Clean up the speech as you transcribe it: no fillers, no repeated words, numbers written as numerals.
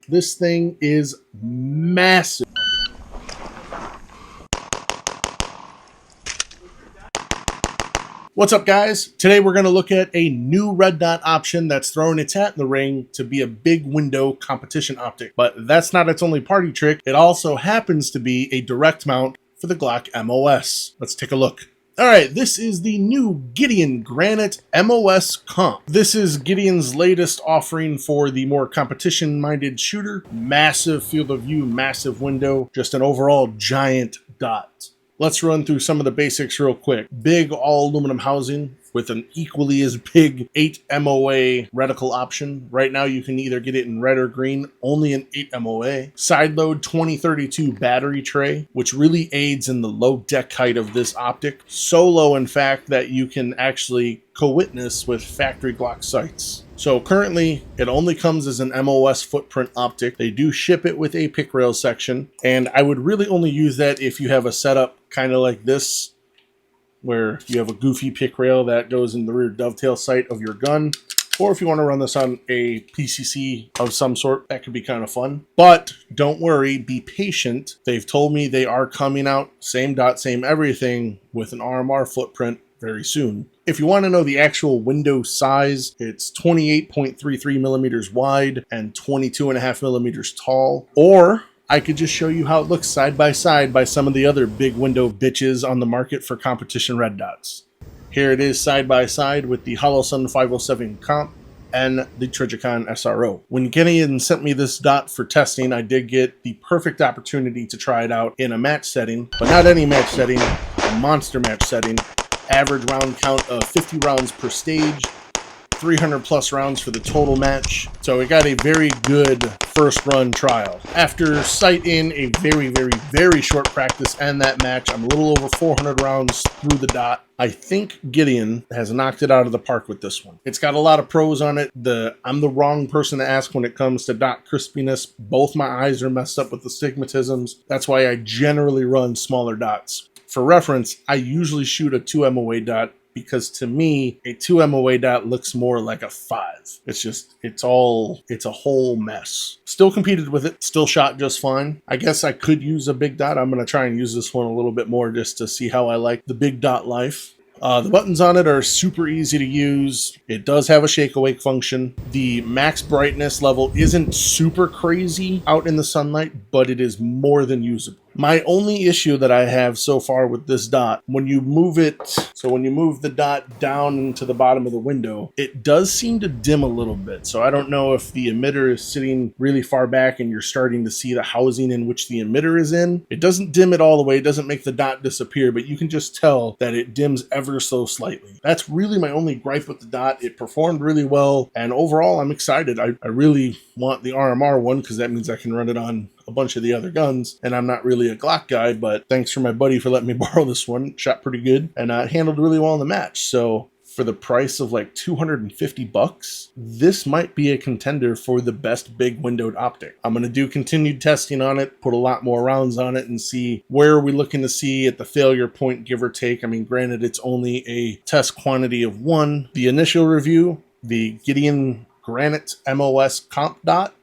This thing is massive. What's up, guys? Today we're going to look at a new red dot option that's throwing its hat in the ring to be a big window competition optic. But that's not its only party trick. It also happens to be a direct mount for the Glock MOS. Let's take a look. Alright, this is the new Gideon Granite MOS Comp. This is Gideon's latest offering for the more competition-minded shooter. Massive field of view, massive window, just an overall giant dot. Let's run through some of the basics real quick. Big all aluminum housing with an equally as big 8 MOA reticle option. Right now you can either get it in red or green, only in 8 MOA. Side load 2032 battery tray, which really aids in the low deck height of this optic. So low, in fact, that you can actually co-witness with factory Glock sights. So currently, it only comes as an MOS footprint optic. They do ship it with a pick rail section, and I would really only use that if you have a setup kind of like this, where you have a goofy pick rail that goes in the rear dovetail sight of your gun, or if you want to run this on a PCC of some sort, that could be kind of fun. But don't worry, be patient. They've told me they are coming out, same dot, same everything, with an RMR footprint very soon. If you want to know the actual window size, it's 28.33 millimeters wide and 22.5 millimeters tall. Or I could just show you how it looks side by some of the other big window bitches on the market for competition red dots. Here it is side by side with the Holosun 507 Comp and the Trijicon SRO. When Gideon sent me this dot for testing, I did get the perfect opportunity to try it out in a match setting, but not any match setting, a monster match setting. Average round count of 50 rounds per stage, 300 plus rounds for the total match. So it got a very good first run trial. After sighting a very short practice and that match, I'm a little over 400 rounds through the dot. I think Gideon has knocked it out of the park with this one. It's got a lot of pros on it. I'm the wrong person to ask when it comes to dot crispiness. Both my eyes are messed up with astigmatisms. That's why I generally run smaller dots. For reference, I usually shoot a 2 MOA dot because to me, a 2 MOA dot looks more like a 5. It's a whole mess. Still competed with it, still shot just fine. I guess I could use a big dot. I'm going to try and use this one a little bit more just to see how I like the big dot life. The buttons on it are super easy to use. It does have a shake awake function. The max brightness level isn't super crazy out in the sunlight, but it is more than usable. My only issue that I have so far with this dot, when you move the dot down into the bottom of the window, it does seem to dim a little bit. So I don't know if the emitter is sitting really far back and you're starting to see the housing in which the emitter is in. It doesn't dim it all the way. It doesn't make the dot disappear, but you can just tell that it dims ever so slightly. That's really my only gripe with the dot. It performed really well, and overall I'm excited. I really want the RMR one because that means I can run it on a bunch of the other guns, and I'm not really a Glock guy, but thanks for my buddy for letting me borrow this one. Shot pretty good and handled really well in the match. So for the price of like $250, this might be a contender for the best big windowed optic. I'm going to do continued testing on it, put a lot more rounds on it, and see where are we looking to see at the failure point, give or take. I mean, granted, it's only a test quantity of 1. The initial review, the Gideon Granite MOS Comp dot,